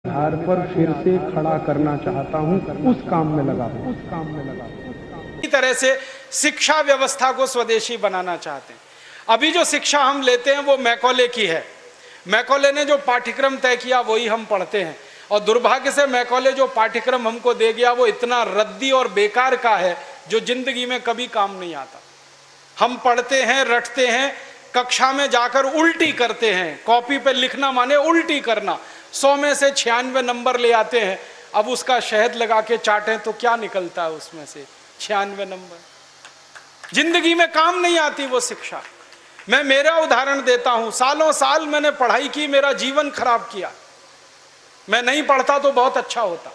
आधार पर फिर से खड़ा करना चाहता हूं, उस काम में लगा हूं। इसी तरह से शिक्षा व्यवस्था को स्वदेशी बनाना चाहते हैं। अभी जो शिक्षा हम लेते हैं वो मैकॉले की है। मैकॉले ने जो पाठ्यक्रम तय किया वही हम पढ़ते हैं, और दुर्भाग्य से मैकॉले जो पाठ्यक्रम हमको दे गया वो इतना रद्दी और बेकार का है जो जिंदगी में कभी काम नहीं आता। हम पढ़ते हैं, रटते हैं, कक्षा में जाकर उल्टी करते हैं। कॉपी पे लिखना माने उल्टी करना। 100 में से 96 नंबर ले आते हैं। अब उसका शहद लगा के चाटें तो क्या निकलता है उसमें से? 96 नंबर। जिंदगी में काम नहीं आती वो शिक्षा। मैं मेरा उदाहरण देता हूं, सालों साल मैंने पढ़ाई की, मेरा जीवन खराब किया। मैं नहीं पढ़ता तो बहुत अच्छा होता।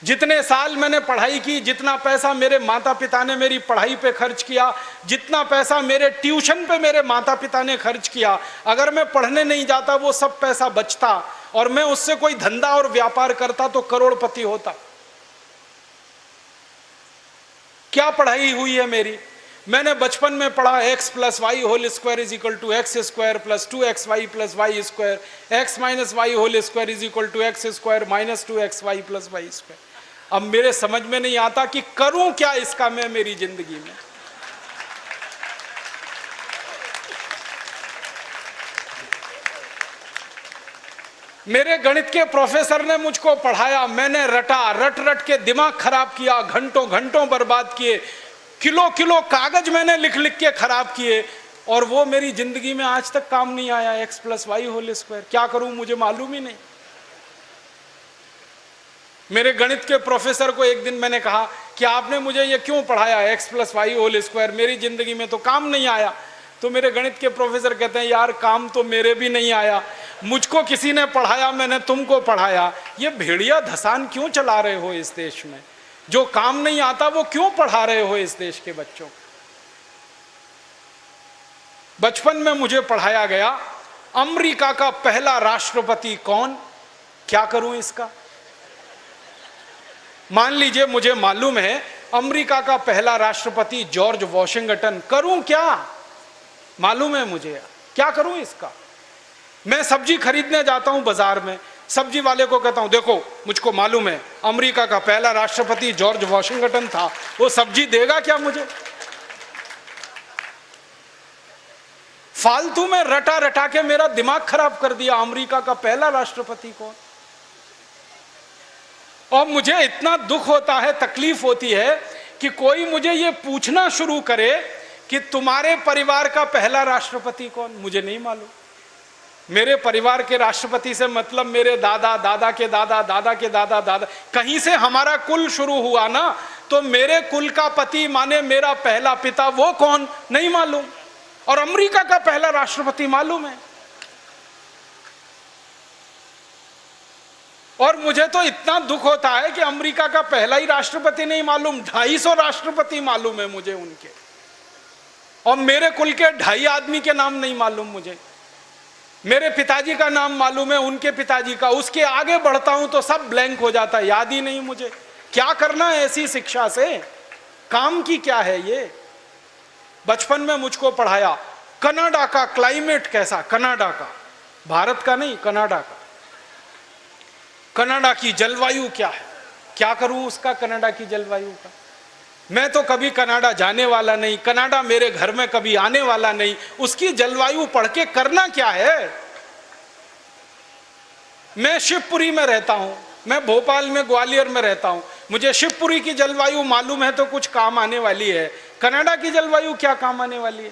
जितने साल मैंने पढ़ाई की, जितना पैसा मेरे माता पिता ने मेरी पढ़ाई पे खर्च किया, जितना पैसा मेरे ट्यूशन पे मेरे माता पिता ने खर्च किया, अगर मैं पढ़ने नहीं जाता वो सब पैसा बचता और मैं उससे कोई धंधा और व्यापार करता तो करोड़पति होता। क्या पढ़ाई हुई है मेरी? मैंने बचपन में पढ़ा x + y whole square is equal to x square plus 2xy plus y square, x minus y whole square is equal to x square minus 2xy plus y square. अब मेरे समझ में नहीं आता कि करूं क्या इसका मैं मेरी जिंदगी में। मेरे गणित के प्रोफेसर ने मुझको पढ़ाया, मैंने रटा, रट रट के दिमाग खराब किया, घंटों घंटों बर्बाद किए, किलो किलो कागज मैंने लिख लिख के खराब किए, और वो मेरी जिंदगी में आज तक काम नहीं आया। x + y होल स्क्वायर क्या करूं मुझे मालूम ही नहीं। मेरे गणित के प्रोफेसर को एक दिन मैंने कहा कि आपने मुझे ये क्यों पढ़ाया x + y होल स्क्वायर, मेरी जिंदगी में तो काम नहीं आया। तो मेरे गणित के प्रोफेसर कहते हैं, यार काम तो मेरे भी नहीं आया, मुझको किसी ने पढ़ाया, मैंने तुमको पढ़ाया। ये भेड़िया धसान क्यों चला रहे हो इस देश में? जो काम नहीं आता वो क्यों पढ़ा रहे हो इस देश के बच्चों? बचपन में मुझे पढ़ाया गया अमेरिका का पहला राष्ट्रपति कौन, क्या करूं इसका? मान लीजिए मुझे मालूम है अमेरिका का पहला राष्ट्रपति जॉर्ज वॉशिंगटन, करूं क्या? मालूम है मुझे, क्या करूं इसका? मैं सब्जी खरीदने जाता हूं बाजार में, सब्जी वाले को कहता हूं देखो मुझको मालूम है अमेरिका का पहला राष्ट्रपति जॉर्ज वॉशिंगटन था, वो सब्जी देगा क्या मुझे? फालतू में रटा रटा के मेरा दिमाग खराब कर दिया। अमेरिका का पहला राष्ट्रपति कौन? और मुझे इतना दुख होता है, तकलीफ होती है कि कोई मुझे ये पूछना शुरू करे कि तुम्हारे परिवार का पहला राष्ट्रपति कौन? मुझे नहीं मालूम। मेरे परिवार के राष्ट्रपति से मतलब मेरे दादा, दादा के दादा, दादा के दादा, दादा, कहीं से हमारा कुल शुरू हुआ ना, तो मेरे कुल का पति माने मेरा पहला पिता, वो कौन? नहीं मालूम। और अमेरिका का पहला राष्ट्रपति मालूम है। और मुझे तो इतना दुख होता है कि अमेरिका का पहला ही राष्ट्रपति नहीं मालूम, 250 राष्ट्रपति मालूम है मुझे उनके, और मेरे कुल के 2.5 आदमी के नाम नहीं मालूम मुझे। मेरे पिताजी का नाम मालूम है, उनके पिताजी का, उसके आगे बढ़ता हूं तो सब ब्लैंक हो जाता है, याद ही नहीं मुझे। क्या करना है ऐसी शिक्षा से? काम की क्या है ये? बचपन में मुझको पढ़ाया कनाडा का क्लाइमेट कैसा, कनाडा का, भारत का नहीं, कनाडा का। कनाडा की जलवायु क्या है, क्या करूं उसका कनाडा की जलवायु का? मैं तो कभी कनाडा जाने वाला नहीं, कनाडा मेरे घर में कभी आने वाला नहीं, उसकी जलवायु पढ़ के करना क्या है? मैं शिवपुरी में रहता हूं, मैं भोपाल में, ग्वालियर में रहता हूं, मुझे शिवपुरी की जलवायु मालूम है तो कुछ काम आने वाली है। कनाडा की जलवायु क्या काम आने वाली है?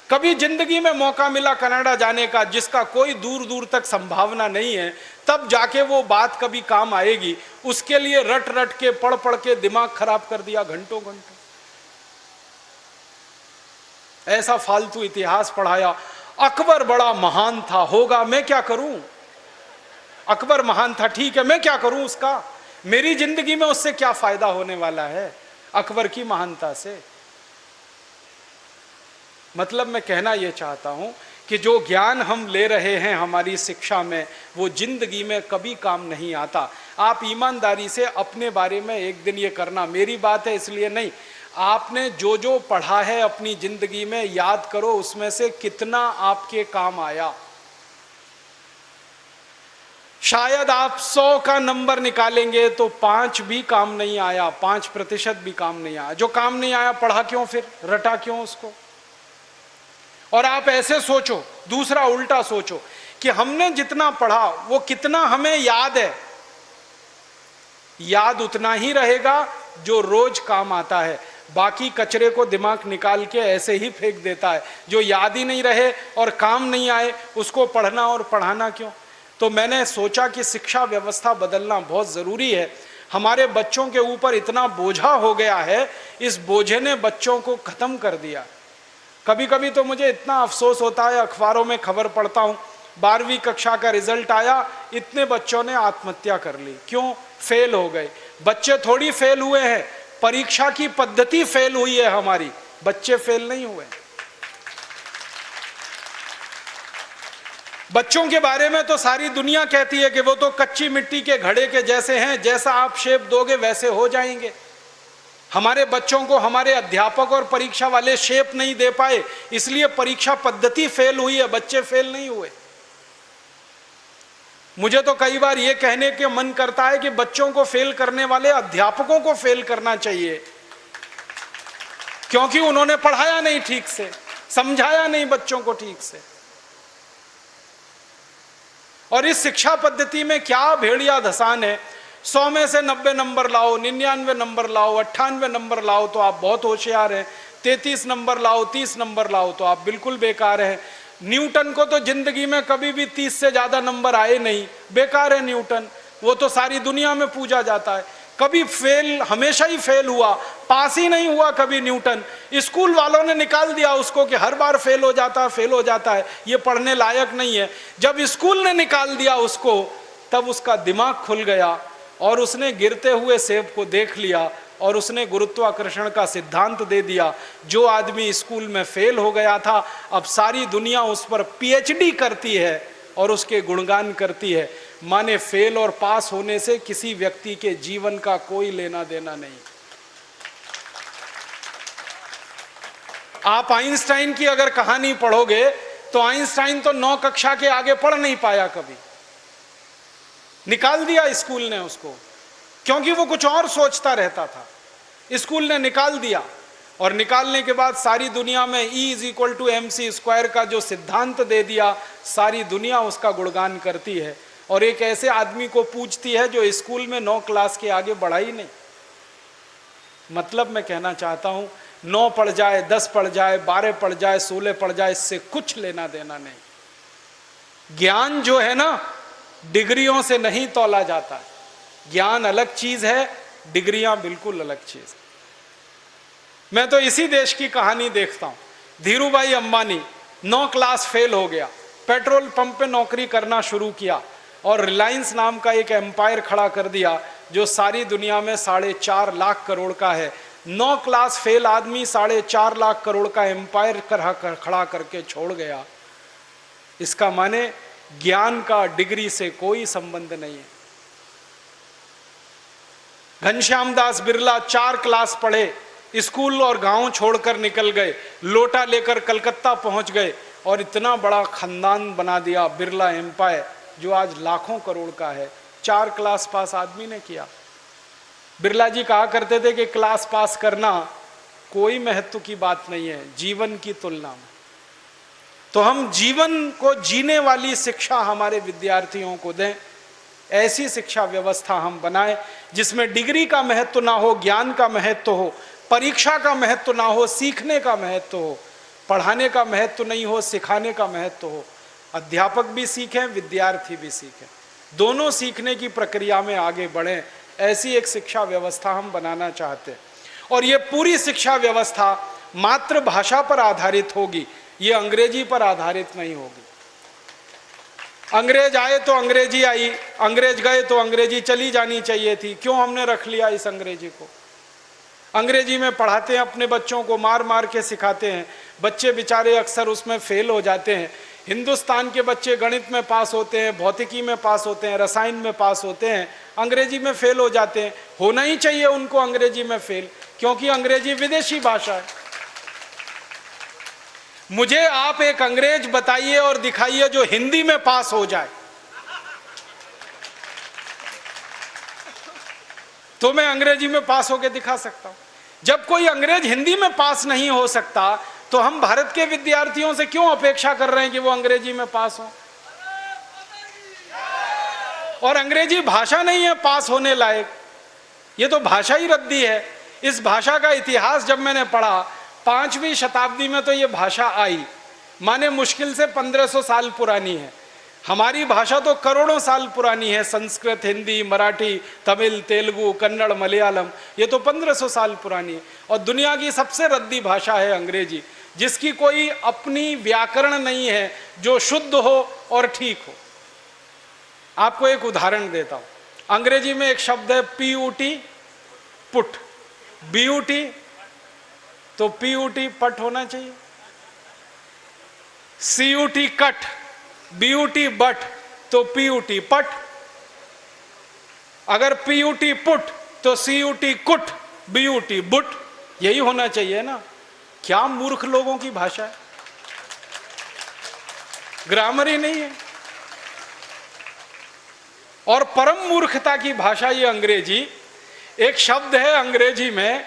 कभी जिंदगी में मौका मिला कनाडा जाने का, जिसका कोई दूर दूर तक संभावना नहीं है, तब जाके वो बात कभी काम आएगी। उसके लिए रट रट के, पढ़ पढ़ के दिमाग खराब कर दिया घंटों घंटों। ऐसा फालतू इतिहास पढ़ाया। अकबर बड़ा महान था, होगा, मैं क्या करूं? अकबर महान था, ठीक है, मैं क्या करूं उसका? मेरी जिंदगी में उससे क्या फायदा होने वाला है अकबर की महानता से? मतलब मैं कहना यह चाहता हूं कि जो ज्ञान हम ले रहे हैं हमारी शिक्षा में, वो जिंदगी में कभी काम नहीं आता। आप ईमानदारी से अपने बारे में एक दिन ये करना, मेरी बात है इसलिए नहीं, आपने जो जो पढ़ा है अपनी जिंदगी में याद करो, उसमें से कितना आपके काम आया। शायद आप 100 का नंबर निकालेंगे तो 5 भी काम नहीं आया, 5% भी काम नहीं आया। जो काम नहीं आया पढ़ा क्यों, फिर रटा क्यों उसको? और आप ऐसे सोचो, दूसरा उल्टा सोचो कि हमने जितना पढ़ा वो कितना हमें याद है। याद उतना ही रहेगा जो रोज काम आता है, बाकी कचरे को दिमाग निकाल के ऐसे ही फेंक देता है। जो याद ही नहीं रहे और काम नहीं आए उसको पढ़ना और पढ़ाना क्यों? तो मैंने सोचा कि शिक्षा व्यवस्था बदलना बहुत जरूरी है। हमारे बच्चों के ऊपर इतना बोझा हो गया है, इस बोझे ने बच्चों को खत्म कर दिया। कभी कभी तो मुझे इतना अफसोस होता है, अखबारों में खबर पढ़ता हूँ 12वीं कक्षा का रिजल्ट आया, इतने बच्चों ने आत्महत्या कर ली। क्यों? फेल हो गए। बच्चे थोड़ी फेल हुए हैं, परीक्षा की पद्धति फेल हुई है हमारी, बच्चे फेल नहीं हुए। बच्चों के बारे में तो सारी दुनिया कहती है कि वो तो कच्ची मिट्टी के घड़े के जैसे हैं, जैसा आप शेप दोगे वैसे हो जाएंगे। हमारे बच्चों को हमारे अध्यापक और परीक्षा वाले शेप नहीं दे पाए, इसलिए परीक्षा पद्धति फेल हुई है, बच्चे फेल नहीं हुए। मुझे तो कई बार यह कहने के मन करता है कि बच्चों को फेल करने वाले अध्यापकों को फेल करना चाहिए, क्योंकि उन्होंने पढ़ाया नहीं ठीक से, समझाया नहीं बच्चों को ठीक से। और इस शिक्षा पद्धति में क्या भेड़िया धसान है, 100 में से 90 नंबर लाओ, 99 नंबर लाओ, 98 नंबर लाओ तो आप बहुत होशियार हैं, 33 नंबर लाओ, 30 नंबर लाओ तो आप बिल्कुल बेकार हैं। न्यूटन को तो जिंदगी में कभी भी 30 से ज्यादा नंबर आए नहीं, बेकार है न्यूटन, वो तो सारी दुनिया में पूजा जाता है। कभी फेल, हमेशा ही फेल हुआ, पास ही नहीं हुआ कभी न्यूटन। स्कूल वालों ने निकाल दिया उसको कि हर बार फेल हो जाता है, ये पढ़ने लायक नहीं है। जब स्कूल ने निकाल दिया उसको, तब उसका दिमाग खुल गया और उसने गिरते हुए सेब को देख लिया और उसने गुरुत्वाकर्षण का सिद्धांत दे दिया। जो आदमी स्कूल में फेल हो गया था, अब सारी दुनिया उस पर पीएचडी करती है और उसके गुणगान करती है। माने फेल और पास होने से किसी व्यक्ति के जीवन का कोई लेना देना नहीं। आप आइंस्टाइन की अगर कहानी पढ़ोगे तो आइंस्टाइन तो 9 कक्षा के आगे पढ़ नहीं पाया कभी, निकाल दिया स्कूल ने उसको, क्योंकि वो कुछ और सोचता रहता था। स्कूल ने निकाल दिया और निकालने के बाद सारी दुनिया में E = mc² का जो सिद्धांत दे दिया, सारी दुनिया उसका गुणगान करती है और एक ऐसे आदमी को पूछती है जो स्कूल में 9 क्लास के आगे बढ़ा ही नहीं। मतलब मैं कहना चाहता हूं, 9 पढ़ जाए, 10 पढ़ जाए, 12 पढ़ जाए, 16 पढ़ जाए, इससे कुछ लेना देना नहीं। ज्ञान जो है ना, डिग्रियों से नहीं तौला जाता। ज्ञान अलग चीज है, डिग्रियां बिल्कुल अलग चीज। मैं तो इसी देश की कहानी देखता हूं। धीरूभाई अंबानी 9 क्लास फेल हो गया, पेट्रोल पंप पे नौकरी करना शुरू किया और रिलायंस नाम का एक एम्पायर खड़ा कर दिया जो सारी दुनिया में 4.5 लाख करोड़ का है। 9 क्लास फेल आदमी 4.5 लाख करोड़ का एम्पायर खड़ा करके छोड़ गया। इसका माने ज्ञान का डिग्री से कोई संबंध नहीं है। घनश्याम दास बिरला 4 क्लास पढ़े, स्कूल और गांव छोड़कर निकल गए, लोटा लेकर कलकत्ता पहुंच गए और इतना बड़ा खानदान बना दिया, बिरला एम्पायर, जो आज लाखों करोड़ का है। 4 क्लास पास आदमी ने किया। बिरला जी कहा करते थे कि क्लास पास करना कोई महत्व की बात नहीं है जीवन की तुलना में। तो हम जीवन को जीने वाली शिक्षा हमारे विद्यार्थियों को दें, ऐसी शिक्षा व्यवस्था हम बनाएं जिसमें डिग्री का महत्व ना हो, ज्ञान का महत्व हो, परीक्षा का महत्व ना हो, सीखने का महत्व हो, पढ़ाने का महत्व नहीं हो, सिखाने का महत्व हो। अध्यापक भी सीखें, विद्यार्थी भी सीखें, दोनों सीखने की प्रक्रिया में आगे बढ़ें। ऐसी एक शिक्षा व्यवस्था हम बनाना चाहते हैं और ये पूरी शिक्षा व्यवस्था मातृभाषा पर आधारित होगी, ये अंग्रेजी पर आधारित नहीं होगी। अंग्रेज आए तो अंग्रेजी आई, अंग्रेज गए तो अंग्रेजी चली जानी चाहिए थी। क्यों हमने रख लिया इस अंग्रेजी को? अंग्रेजी में पढ़ाते हैं अपने बच्चों को, मार मार के सिखाते हैं, बच्चे बेचारे अक्सर उसमें फेल हो जाते हैं। हिंदुस्तान के बच्चे गणित में पास होते हैं, भौतिकी में पास होते हैं, रसायन में पास होते हैं, अंग्रेजी में फेल हो जाते हैं। होना ही चाहिए उनको अंग्रेजी में फेल, क्योंकि अंग्रेजी विदेशी भाषा है। मुझे आप एक अंग्रेज बताइए और दिखाइए जो हिंदी में पास हो जाए। तो मैं अंग्रेजी में पास होकर दिखा सकता हूं। जब कोई अंग्रेज हिंदी में पास नहीं हो सकता तो हम भारत के विद्यार्थियों से क्यों अपेक्षा कर रहे हैं कि वो अंग्रेजी में पास हो? और अंग्रेजी भाषा नहीं है पास होने लायक, ये तो भाषा ही रद्दी है। इस भाषा का इतिहास जब मैंने पढ़ा, 5वीं शताब्दी में तो ये भाषा आई, माने मुश्किल से 1500 साल पुरानी है। हमारी भाषा तो करोड़ों साल पुरानी है, संस्कृत, हिंदी, मराठी, तमिल, तेलुगु, कन्नड़, मलयालम, ये तो 1500 साल पुरानी है। और दुनिया की सबसे रद्दी भाषा है अंग्रेजी, जिसकी कोई अपनी व्याकरण नहीं है जो शुद्ध हो और ठीक हो। आपको एक उदाहरण देता हूं। अंग्रेजी में एक शब्द है PUT, पुट, BUT, तो PUT पट होना चाहिए। CUT कट, BUT बट, तो PUT पट। अगर PUT पुट तो CUT कुट, BUT बुट, यही होना चाहिए ना। क्या मूर्ख लोगों की भाषा है, ग्रामर ही नहीं है। और परम मूर्खता की भाषा ये अंग्रेजी। एक शब्द है अंग्रेजी में,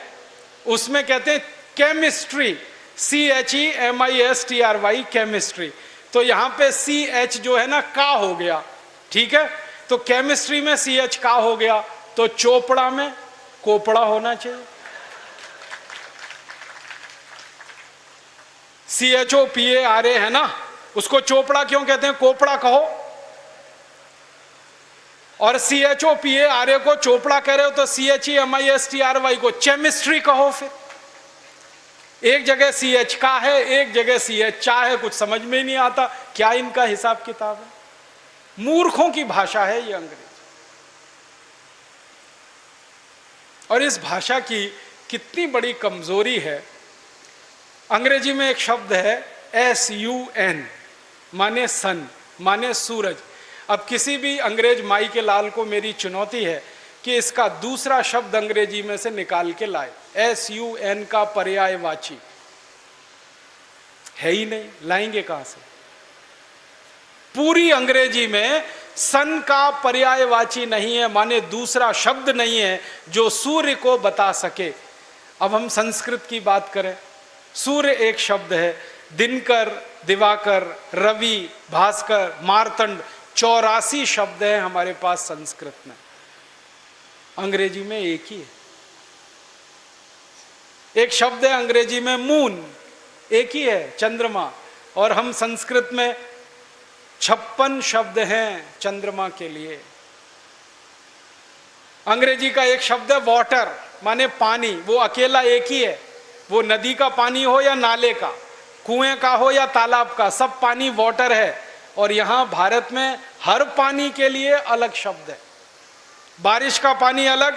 उसमें कहते हैं केमिस्ट्री, CHEMISTRY, केमिस्ट्री। तो यहां पे CH जो है ना का हो गया, ठीक है। तो केमिस्ट्री में CH का हो गया, तो चोपड़ा में कोपड़ा होना चाहिए। CHOPARA है ना, उसको चोपड़ा क्यों कहते हैं, कोपड़ा कहो। और CHOPARA को चोपड़ा कह रहे हो तो CHEMISTRY को केमिस्ट्री कहो। फिर एक जगह CH का है, एक जगह CH चा है, कुछ समझ में ही नहीं आता क्या इनका हिसाब किताब है। मूर्खों की भाषा है ये अंग्रेजी। और इस भाषा की कितनी बड़ी कमजोरी है। अंग्रेजी में एक शब्द है SUN, माने सन, माने सूरज। अब किसी भी अंग्रेज माई के लाल को मेरी चुनौती है कि इसका दूसरा शब्द अंग्रेजी में से निकाल के लाए। SUN का पर्यायवाची है ही नहीं, लाएंगे कहां से? पूरी अंग्रेजी में सन का पर्यायवाची नहीं है, माने दूसरा शब्द नहीं है जो सूर्य को बता सके। अब हम संस्कृत की बात करें, सूर्य एक शब्द है, दिनकर, दिवाकर, रवि, भास्कर, मार्तंड, 84 शब्द हैं हमारे पास संस्कृत में। अंग्रेजी में एक ही है। एक शब्द है अंग्रेजी में मून, एक ही है, चंद्रमा। और हम संस्कृत में 56 शब्द हैं चंद्रमा के लिए। अंग्रेजी का एक शब्द है वाटर, माने पानी, वो अकेला एक ही है। वो नदी का पानी हो या नाले का, कुएं का हो या तालाब का, सब पानी वाटर है। और यहां भारत में हर पानी के लिए अलग शब्द है। बारिश का पानी अलग,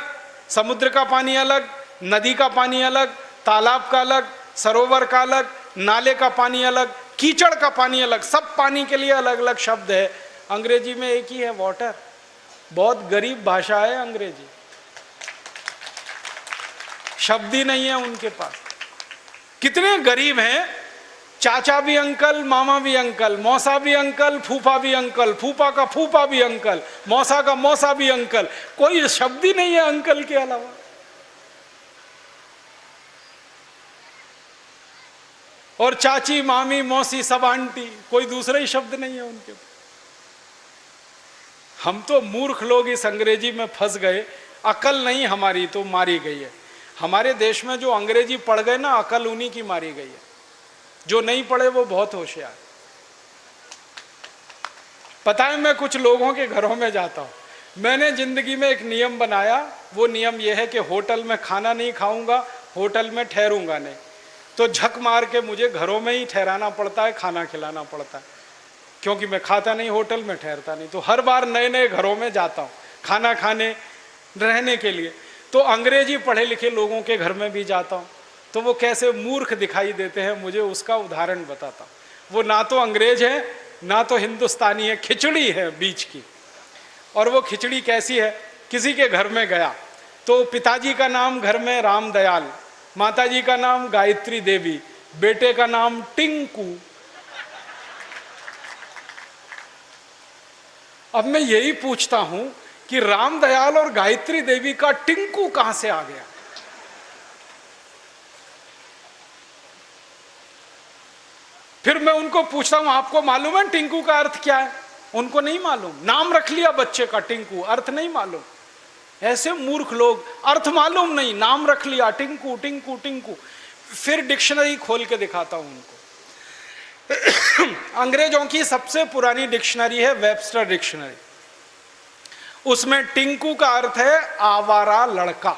समुद्र का पानी अलग, नदी का पानी अलग, तालाब का अलग, सरोवर का अलग, नाले का पानी अलग, कीचड़ का पानी अलग, सब पानी के लिए अलग अलग शब्द है। अंग्रेजी में एक ही है, वाटर। बहुत गरीब भाषा है अंग्रेजी, शब्द ही नहीं है उनके पास। कितने गरीब हैं, चाचा भी अंकल, मामा भी अंकल, मौसा भी अंकल, फूफा भी अंकल, फूफा का फूफा भी अंकल, मौसा का मौसा भी अंकल, कोई शब्द ही नहीं है अंकल के अलावा। और चाची, मामी, मौसी, सब आंटी, कोई दूसरा ही शब्द नहीं है उनके। हम तो मूर्ख लोग इस अंग्रेजी में फंस गए। अकल नहीं हमारी तो मारी गई है। हमारे देश में जो अंग्रेजी पढ़ गए ना, अकल उन्हीं की मारी गई है। जो नहीं पढ़े वो बहुत होशियार। पता है, मैं कुछ लोगों के घरों में जाता हूं। मैंने जिंदगी में एक नियम बनाया, वो नियम यह है कि होटल में खाना नहीं खाऊंगा, होटल में ठहरूंगा नहीं। तो झक मार के मुझे घरों में ही ठहराना पड़ता है, खाना खिलाना पड़ता है, क्योंकि मैं खाता नहीं, होटल में ठहरता नहीं। तो हर बार नए नए घरों में जाता हूँ खाना खाने, रहने के लिए। तो अंग्रेजी पढ़े लिखे लोगों के घर में भी जाता हूँ, तो वो कैसे मूर्ख दिखाई देते हैं मुझे उसका उदाहरण बताता हूँ। वो ना तो अंग्रेज है ना तो हिंदुस्तानी है, खिचड़ी है बीच की। और वो खिचड़ी कैसी है, किसी के घर में गया तो पिताजी का नाम घर में राम दयाल, माताजी का नाम गायत्री देवी, बेटे का नाम टिंकू। अब मैं यही पूछता हूं, कि रामदयाल और गायत्री देवी का टिंकू कहां से आ गया। फिर मैं उनको पूछता हूं आपको मालूम है टिंकू का अर्थ क्या है? उनको नहीं मालूम। नाम रख लिया बच्चे का टिंकू, अर्थ नहीं मालूम। ऐसे मूर्ख लोग, अर्थ मालूम नहीं, नाम रख लिया टिंकू टिंकू टिंकू। फिर डिक्शनरी खोल के दिखाता हूं उनको। अंग्रेजों की सबसे पुरानी डिक्शनरी है वेबस्टर डिक्शनरी। उसमें टिंकू का अर्थ है आवारा लड़का।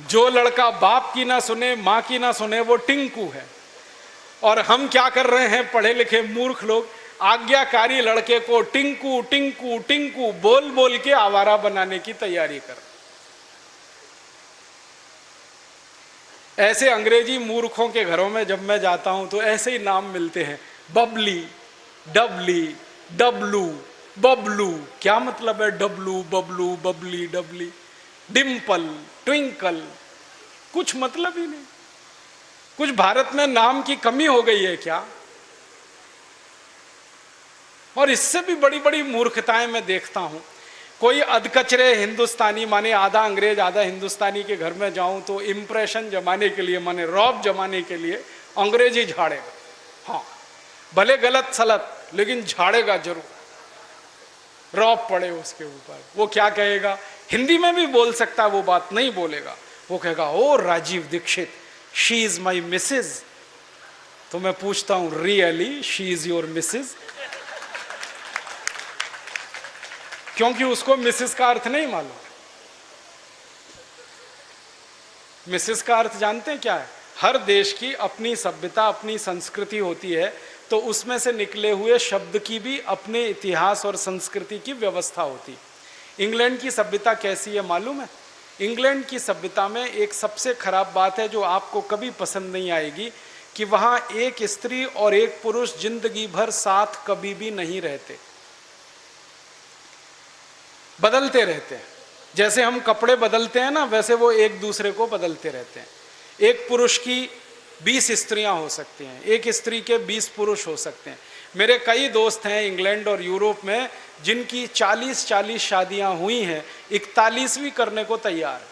जो लड़का बाप की ना सुने, मां की ना सुने, वो टिंकू है। और हम क्या कर रहे हैं पढ़े लिखे मूर्ख लोग, आज्ञाकारी लड़के को टिंकू टिंकू टिंकू बोल बोल के आवारा बनाने की तैयारी कर। ऐसे अंग्रेजी मूर्खों के घरों में जब मैं जाता हूं तो ऐसे ही नाम मिलते हैं, बबली, डबली, डब्लू, बबलू। क्या मतलब है डब्लू, बबलू, बबली, डबली? डिम्पल, ट्विंकल, कुछ मतलब ही नहीं। कुछ भारत में नाम की कमी हो गई है क्या? और इससे भी बड़ी बड़ी मूर्खताएं मैं देखता हूं। कोई अधकचरे हिंदुस्तानी, माने आधा अंग्रेज आधा हिंदुस्तानी के घर में जाऊं तो इंप्रेशन जमाने के लिए, माने रौब जमाने के लिए अंग्रेजी झाड़ेगा। हाँ, भले गलत सलत, लेकिन झाड़ेगा जरूर, रौब पड़े उसके ऊपर। वो क्या कहेगा? हिंदी में भी बोल सकता है, वो बात नहीं बोलेगा। वो कहेगा oh Rajiv Dixit, she is my missus. तो मैं पूछता हूं really she is your missus? क्योंकि उसको मिसेस का अर्थ नहीं मालूम। मिसेस का अर्थ जानते हैं क्या है? हर देश की अपनी सभ्यता, अपनी संस्कृति होती है, तो उसमें से निकले हुए शब्द की भी अपने इतिहास और संस्कृति की व्यवस्था होती। इंग्लैंड की सभ्यता कैसी है मालूम है? इंग्लैंड की सभ्यता में एक सबसे खराब बात है जो आपको कभी पसंद नहीं आएगी, कि वहां एक स्त्री और एक पुरुष जिंदगी भर साथ कभी भी नहीं रहते, बदलते रहते हैं। जैसे हम कपड़े बदलते हैं ना, वैसे वो एक दूसरे को बदलते रहते हैं। एक पुरुष की 20 स्त्रियां हो सकती हैं, एक स्त्री के 20 पुरुष हो सकते हैं। मेरे कई दोस्त हैं इंग्लैंड और यूरोप में जिनकी 40-40 शादियां हुई हैं, 41वीं करने को तैयार है।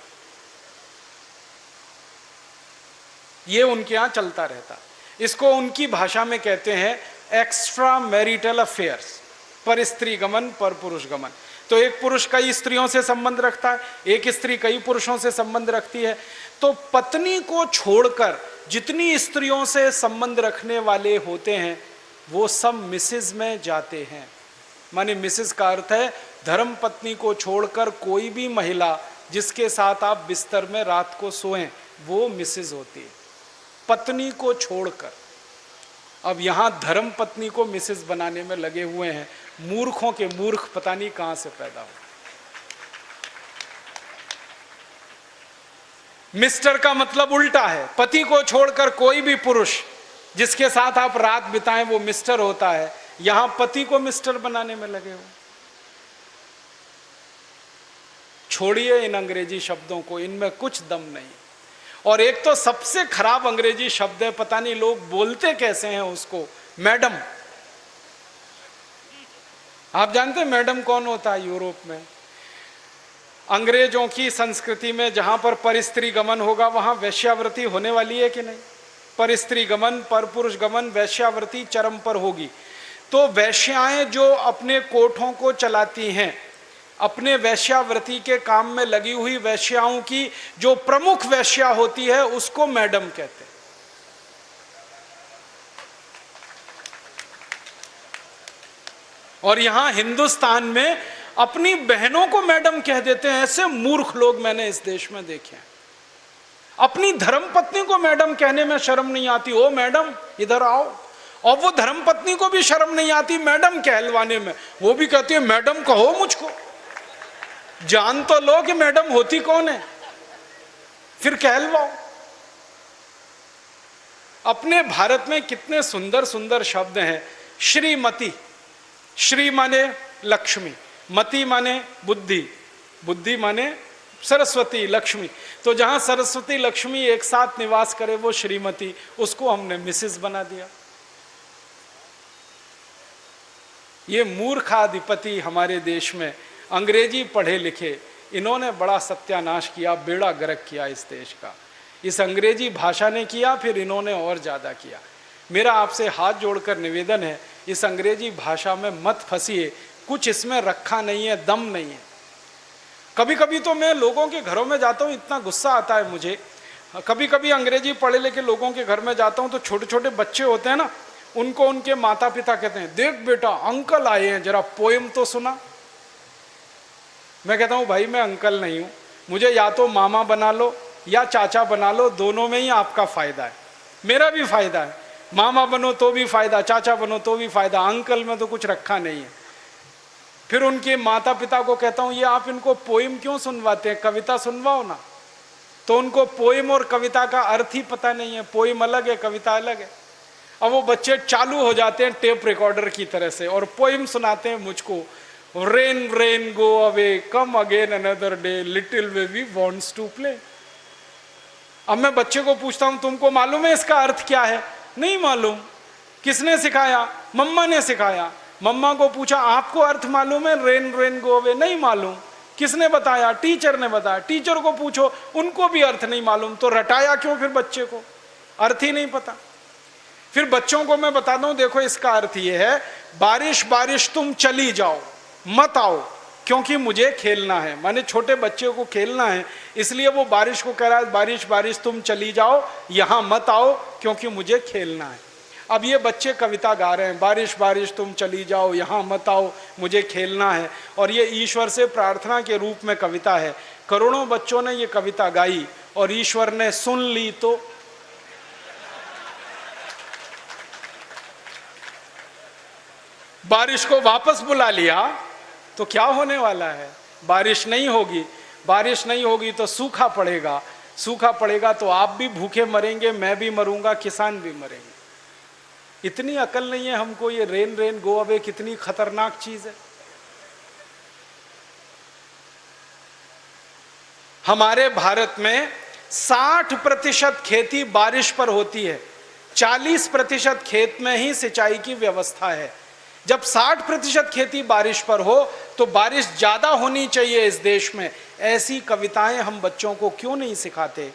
ये उनके यहां चलता रहता। इसको उनकी भाषा में कहते हैं एक्स्ट्रा मैरिटल अफेयर्स, पर स्त्री गमन पर पुरुष गमन। तो एक पुरुष कई स्त्रियों से संबंध रखता है, एक स्त्री कई पुरुषों से संबंध रखती है। तो पत्नी को छोड़कर जितनी स्त्रियों से संबंध रखने वाले होते हैं वो सब मिसेज में जाते हैं। माने मिसेज का अर्थ है धर्म पत्नी को छोड़कर कोई भी महिला जिसके साथ आप बिस्तर में रात को सोएं, वो मिसेज होती है, पत्नी को छोड़कर। अब यहां धर्म पत्नी को मिसेज बनाने में लगे हुए हैं। मूर्खों के मूर्ख पता नहीं कहां से पैदा हो। मिस्टर का मतलब उल्टा है, पति को छोड़कर कोई भी पुरुष जिसके साथ आप रात बिताएं वो मिस्टर होता है। यहां पति को मिस्टर बनाने में लगे हो। छोड़िए इन अंग्रेजी शब्दों को, इनमें कुछ दम नहीं। और एक तो सबसे खराब अंग्रेजी शब्द है, पता नहीं लोग बोलते कैसे हैं उसको, मैडम। आप जानते हैं मैडम कौन होता है यूरोप में? अंग्रेजों की संस्कृति में जहां पर परस्त्री गमन होगा वहां वैश्यावृत्ति होने वाली है कि नहीं? परस्त्री गमन, पर पुरुष गमन, वैश्यावृत्ति चरम पर होगी। तो वैश्याएं जो अपने कोठों को चलाती हैं, अपने वैश्यावृत्ति के काम में लगी हुई वैश्याओं की जो प्रमुख वैश्या होती है उसको मैडम कहते हैं। और यहां हिंदुस्तान में अपनी बहनों को मैडम कह देते हैं। ऐसे मूर्ख लोग मैंने इस देश में देखे हैं। अपनी धर्मपत्नी को मैडम कहने में शर्म नहीं आती, ओ मैडम इधर आओ। और वो धर्मपत्नी को भी शर्म नहीं आती मैडम कहलवाने में, वो भी कहती है मैडम कहो मुझको। जान तो लो कि मैडम होती कौन है, फिर कहलवाओ। अपने भारत में कितने सुंदर सुंदर शब्द हैं। श्रीमती, श्री माने लक्ष्मी, मति माने बुद्धि, बुद्धि माने सरस्वती लक्ष्मी। तो जहां सरस्वती लक्ष्मी एक साथ निवास करे वो श्रीमती, उसको हमने मिसेस बना दिया। ये मूर्खाधिपति हमारे देश में अंग्रेजी पढ़े लिखे, इन्होंने बड़ा सत्यानाश किया, बेड़ा गर्क किया इस देश का। इस अंग्रेजी भाषा ने किया, फिर इन्होंने और ज़्यादा किया। मेरा आपसे हाथ जोड़कर निवेदन है, इस अंग्रेजी भाषा में मत फंसिए, कुछ इसमें रखा नहीं है, दम नहीं है। कभी कभी तो मैं लोगों के घरों में जाता हूँ, इतना गुस्सा आता है मुझे। कभी कभी अंग्रेजी पढ़े लिखे लोगों के घर में जाता हूँ तो छोटे छोटे बच्चे होते हैं ना, उनको उनके माता पिता कहते हैं, देख बेटा अंकल आए हैं, जरा पोएम तो सुना। मैं कहता हूँ भाई मैं अंकल नहीं हूँ, मुझे या तो मामा बना लो या चाचा बना लो, दोनों में ही आपका फायदा है, मेरा भी फायदा है। मामा बनो तो भी फायदा, चाचा बनो तो भी फायदा, अंकल में तो कुछ रखा नहीं है। फिर उनके माता पिता को कहता हूँ, ये आप इनको पोएम क्यों सुनवाते हैं, कविता सुनवाओ ना। तो उनको पोएम और कविता का अर्थ ही पता नहीं है, पोएम अलग है, कविता अलग है। अब वो बच्चे चालू हो जाते हैं टेप रिकॉर्डर की तरह से और पोएम सुनाते हैं मुझको, rain rain go away come again another day little baby wants to play. अब मैं बच्चे को पूछता हूं, तुमको मालूम है इसका अर्थ क्या है? नहीं मालूम। किसने सिखाया? मम्मा ने सिखाया। मम्मा को पूछा, आपको अर्थ मालूम है रेन रेन गो अवे? नहीं मालूम। किसने बताया? टीचर ने बताया। टीचर को पूछो, उनको भी अर्थ नहीं मालूम। तो रटाया क्यों फिर बच्चे को? अर्थ ही नहीं पता। फिर बच्चों को मैं बताता हूं, देखो इसका अर्थ ये है, बारिश बारिश तुम चली जाओ, मत आओ क्योंकि मुझे खेलना है। माने छोटे बच्चे को खेलना है, इसलिए वो बारिश को कह रहा है, बारिश बारिश तुम चली जाओ, यहां मत आओ क्योंकि मुझे खेलना है। अब ये बच्चे कविता गा रहे हैं, बारिश बारिश तुम चली जाओ, यहां मत आओ, मुझे खेलना है, और ये ईश्वर से प्रार्थना के रूप में कविता है। करोड़ों बच्चों ने ये कविता गाई और ईश्वर ने सुन ली तो बारिश को वापस बुला लिया। तो क्या होने वाला है? बारिश नहीं होगी। बारिश नहीं होगी तो सूखा पड़ेगा। सूखा पड़ेगा तो आप भी भूखे मरेंगे, मैं भी मरूंगा, किसान भी मरेंगे। इतनी अकल नहीं है हमको, ये रेन रेन गो अवे कितनी खतरनाक चीज है। हमारे भारत में 60% खेती बारिश पर होती है, 40% खेत में ही सिंचाई की व्यवस्था है। जब 60% खेती बारिश पर हो तो बारिश ज्यादा होनी चाहिए इस देश में। ऐसी कविताएं हम बच्चों को क्यों नहीं सिखाते?